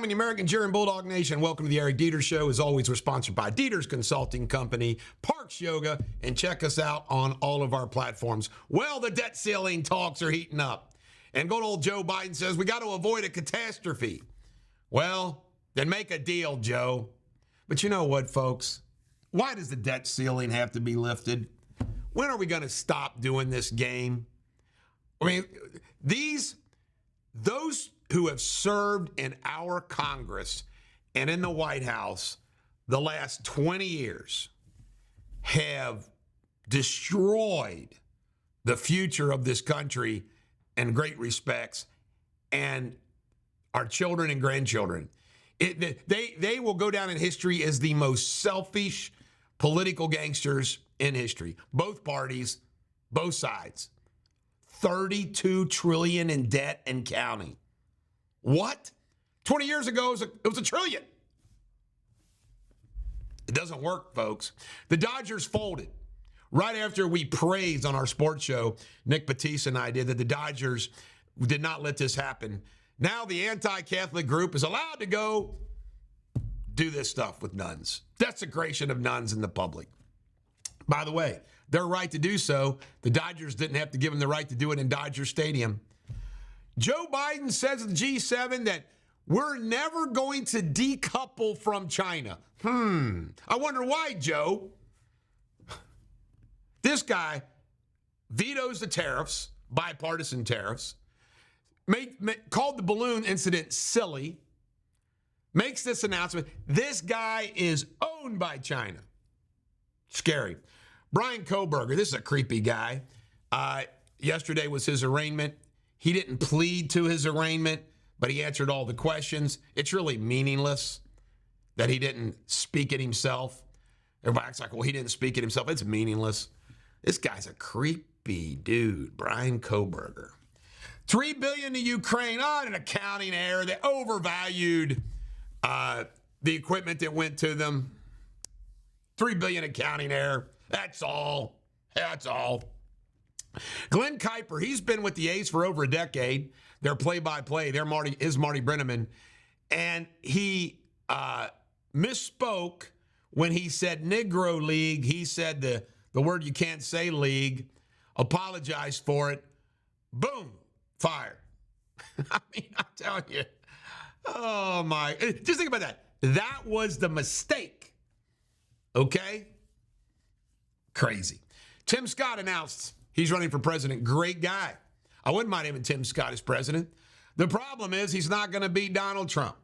gentlemen, the American Jury and Bulldog Nation, welcome to the Eric Deters Show. As always, we're sponsored by Deters Consulting Company, Parks Yoga, and check us out on all of our platforms. Well, the debt ceiling talks are heating up, and good old Joe Biden says we got to avoid a catastrophe. Well, then make a deal, Joe. But you know what, folks? Why does the debt ceiling have to be lifted? When are we going to stop doing this game? I mean, those who have served in our Congress and in the White House the last 20 years have destroyed the future of this country in great respects, and our children and grandchildren. They will go down in history as the most selfish political gangsters in history. Both parties, both sides. $32 trillion in debt and counting. What? 20 years ago, it was $1 trillion. It doesn't work, folks. The Dodgers folded. Right after we praised on our sports show, Nick Batiste and I did, that the Dodgers did not let this happen. Now the anti-Catholic group is allowed to go do this stuff with nuns. Desecration of nuns in the public. By the way, their right to do so, the Dodgers didn't have to give them the right to do it in Dodger Stadium. Joe Biden says at the G7 that we're never going to decouple from China. I wonder why, Joe. This guy vetoes the tariffs, bipartisan tariffs, called the balloon incident silly, makes this announcement. This guy is owned by China. Scary. Brian Koberger, this is a creepy guy. Yesterday was his arraignment. He didn't plead to his arraignment, but he answered all the questions. It's really meaningless that he didn't speak it himself. Everybody acts like, well, he didn't speak it himself. It's meaningless. This guy's a creepy dude, Brian Koberger. $3 billion to Ukraine. An accounting error. They overvalued the equipment that went to them. $3 billion accounting error. That's all. That's all. Glenn Kuiper, he's been with the A's for over a decade. They're play-by-play. They're Marty Brenneman. And he misspoke when he said Negro League. He said the word you can't say, league. Apologized for it. Boom. Fired. I mean, I'm telling you. Oh, my. Just think about that. That was the mistake. Okay? Crazy. Tim Scott announced he's running for president. Great guy. I wouldn't mind having Tim Scott as president. The problem is he's not going to beat Donald Trump.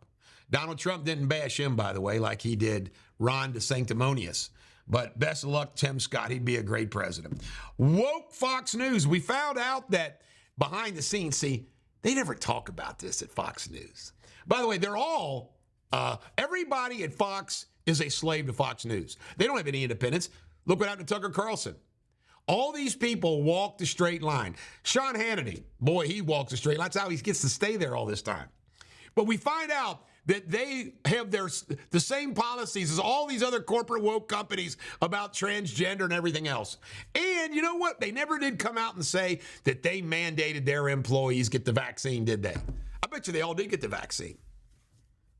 Donald Trump didn't bash him, by the way, like he did Ron DeSanctimonious. But best of luck, Tim Scott. He'd be a great president. Woke Fox News. We found out that behind the scenes, see, they never talk about this at Fox News. By the way, they're all, everybody at Fox is a slave to Fox News. They don't have any independence. Look what happened to Tucker Carlson. All these people walk the straight line. Sean Hannity, boy, he walks the straight line. That's how he gets to stay there all this time. But we find out that they have the same policies as all these other corporate woke companies about transgender and everything else. And you know what? They never did come out and say that they mandated their employees get the vaccine, did they? I bet you they all did get the vaccine.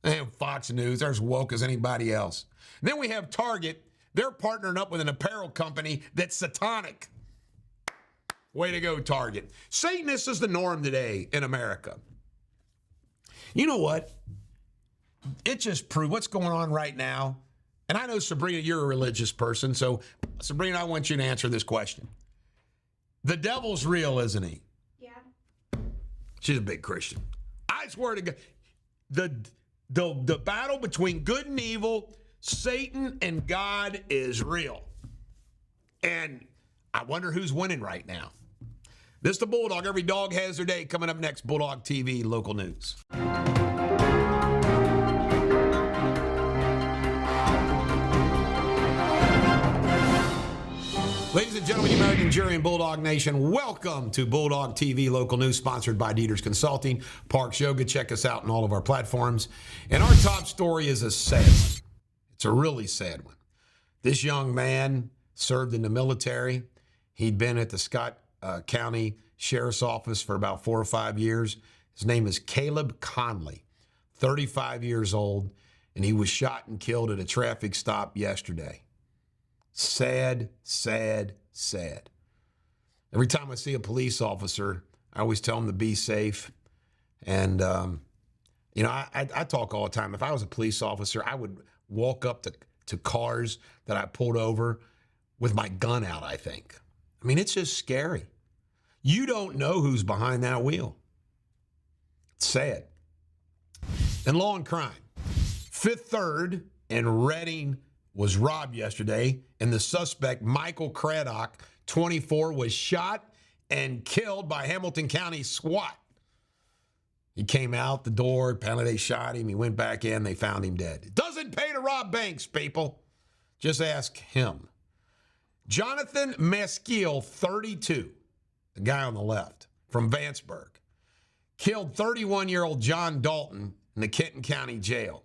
And Fox News, they're as woke as anybody else. And then we have Target. They're partnering up with an apparel company that's satanic. Way to go, Target. Satanists is the norm today in America. You know what? It just proved what's going on right now. And I know, Sabrina, you're a religious person. So, Sabrina, I want you to answer this question. The devil's real, isn't he? Yeah. She's a big Christian. I swear to God, the battle between good and evil, Satan and God, is real. And I wonder who's winning right now. This is the Bulldog. Every dog has their day. Coming up next, Bulldogtv local news. Ladies and gentlemen, the American Jury and Bulldog Nation, welcome to Bulldogtv local news, sponsored by Deters Consulting, Parks Yoga. Check us out on all of our platforms. And our top story is it's a really sad one. This young man served in the military. He'd been at the Scott County Sheriff's Office for about 4 or 5 years. His name is Caleb Conley, 35 years old, and he was shot and killed at a traffic stop yesterday. Sad, sad, sad. Every time I see a police officer, I always tell them to be safe. And, I talk all the time. If I was a police officer, I would walk up to cars that I pulled over with my gun out, I think. I mean, it's just scary. You don't know who's behind that wheel. It's sad. And law and crime. Fifth Third in Reading was robbed yesterday, and the suspect, Michael Craddock, 24, was shot and killed by Hamilton County SWAT. He came out the door. Apparently they shot him. He went back in. They found him dead. It doesn't pay to rob banks, people. Just ask him. Jonathan Mesquil, 32, the guy on the left, from Vanceburg, killed 31-year-old John Dalton in the Kenton County Jail.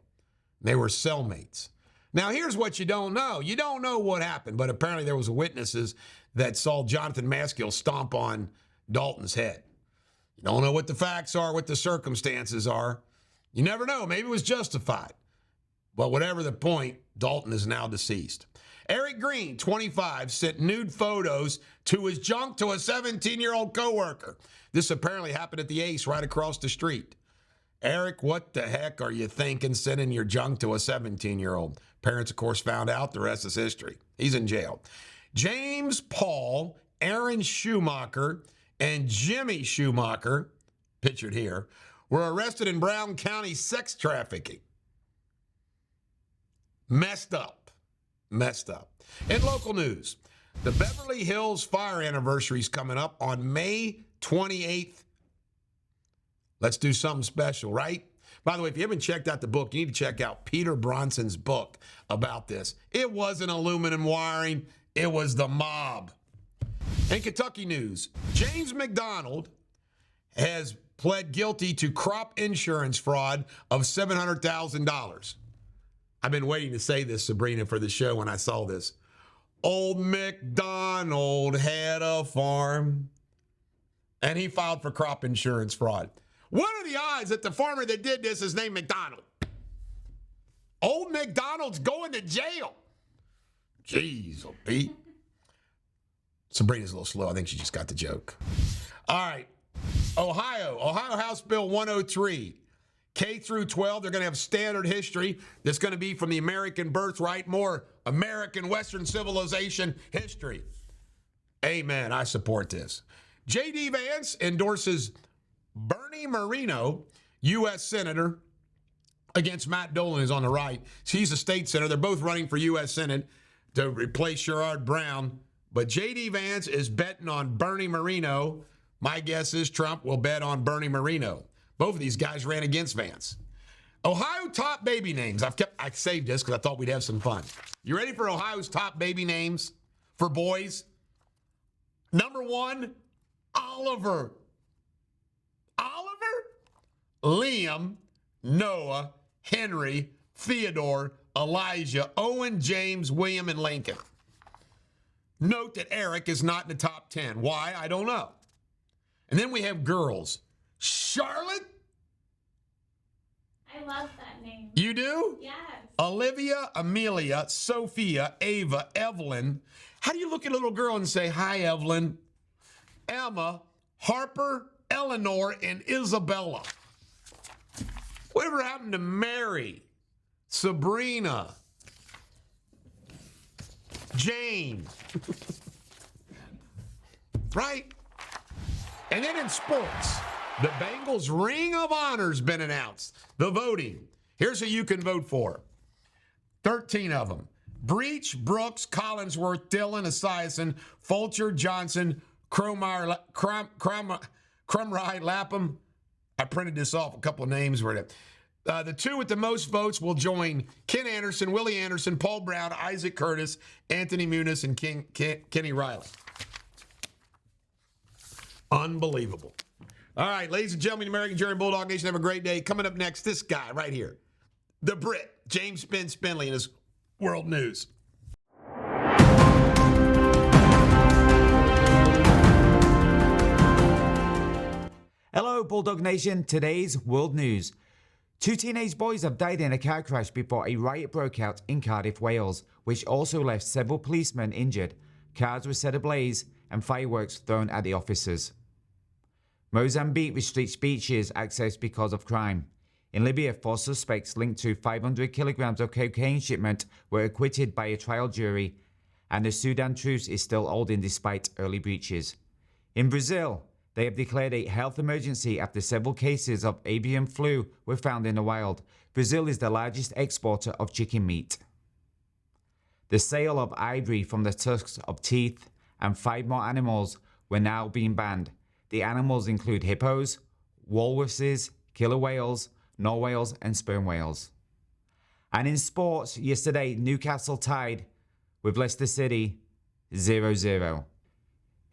They were cellmates. Now, here's what you don't know. You don't know what happened, but apparently there was witnesses that saw Jonathan Mesquil stomp on Dalton's head. You don't know what the facts are, what the circumstances are. You never know. Maybe it was justified. But whatever the point, Dalton is now deceased. Eric Green, 25, sent nude photos to his junk to a 17-year-old coworker. This apparently happened at the Ace right across the street. Eric, what the heck are you thinking sending your junk to a 17-year-old? Parents, of course, found out. The rest is history. He's in jail. James Paul, Aaron Schumacher, and Jimmy Schumacher, pictured here, were arrested in Brown County sex trafficking. Messed up. In local news, the Beverly Hills fire anniversary is coming up on May 28th. Let's do something special, right? By the way, if you haven't checked out the book, you need to check out Peter Bronson's book about this. It wasn't aluminum wiring. It was the mob. In Kentucky news, James McDonald has pled guilty to crop insurance fraud of $700,000. I've been waiting to say this, Sabrina, for the show when I saw this. Old MacDonald had a farm, and he filed for crop insurance fraud. What are the odds that the farmer that did this is named McDonald? Old MacDonald's going to jail. Jeez, oh Pete. Sabrina's a little slow. I think she just got the joke. All right. Ohio House Bill 103. K through 12, they're going to have standard history that's going to be from the American birthright, more American Western civilization history. Amen. I support this. J.D. Vance endorses Bernie Moreno, U.S. Senator, against Matt Dolan, who's on the right. He's a state senator. They're both running for U.S. Senate to replace Sherrod Brown. But J.D. Vance is betting on Bernie Moreno. My guess is Trump will bet on Bernie Moreno. Both of these guys ran against Vance. Ohio top baby names. I saved this because I thought we'd have some fun. You ready for Ohio's top baby names for boys? Number 1, Oliver. Liam, Noah, Henry, Theodore, Elijah, Owen, James, William, and Lincoln. Note that Eric is not in the top 10. Why? I don't know. And then we have girls. Charlotte? I love that name. You do? Yes. Olivia, Amelia, Sophia, Ava, Evelyn. How do you look at a little girl and say, hi, Evelyn? Emma, Harper, Eleanor, and Isabella. Whatever happened to Mary, Sabrina, Jane? Right? And then in sports, the Bengals Ring of Honor's been announced. The voting. Here's who you can vote for. 13 of them. Breach, Brooks, Collinsworth, Dillon, Esiason, Fulcher, Johnson, Crumrye, Lapham. I printed this off, a couple of names were there. The two with the most votes will join Ken Anderson, Willie Anderson, Paul Brown, Isaac Curtis, Anthony Muniz, and Kenny Riley. Unbelievable. All right, ladies and gentlemen, American Jerry Bulldog Nation, have a great day. Coming up next, this guy right here, the Brit, James Spin Spindley, in his World News. Hello, Bulldog Nation. Today's World News. Two teenage boys have died in a car crash before a riot broke out in Cardiff, Wales, which also left several policemen injured. Cars were set ablaze and fireworks thrown at the officers. Mozambique restricts beaches access because of crime. In Libya, 4 suspects linked to 500 kilograms of cocaine shipment were acquitted by a trial jury, and the Sudan truce is still holding despite early breaches. In Brazil, they have declared a health emergency after several cases of avian flu were found in the wild. Brazil is the largest exporter of chicken meat. The sale of ivory from the tusks of teeth and 5 more animals were now being banned. The animals include hippos, walruses, killer whales, narwhals and sperm whales. And in sports, yesterday Newcastle tied with Leicester City 0-0.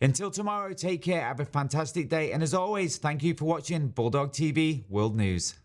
Until tomorrow, take care, have a fantastic day, and as always, thank you for watching Bulldog TV World News.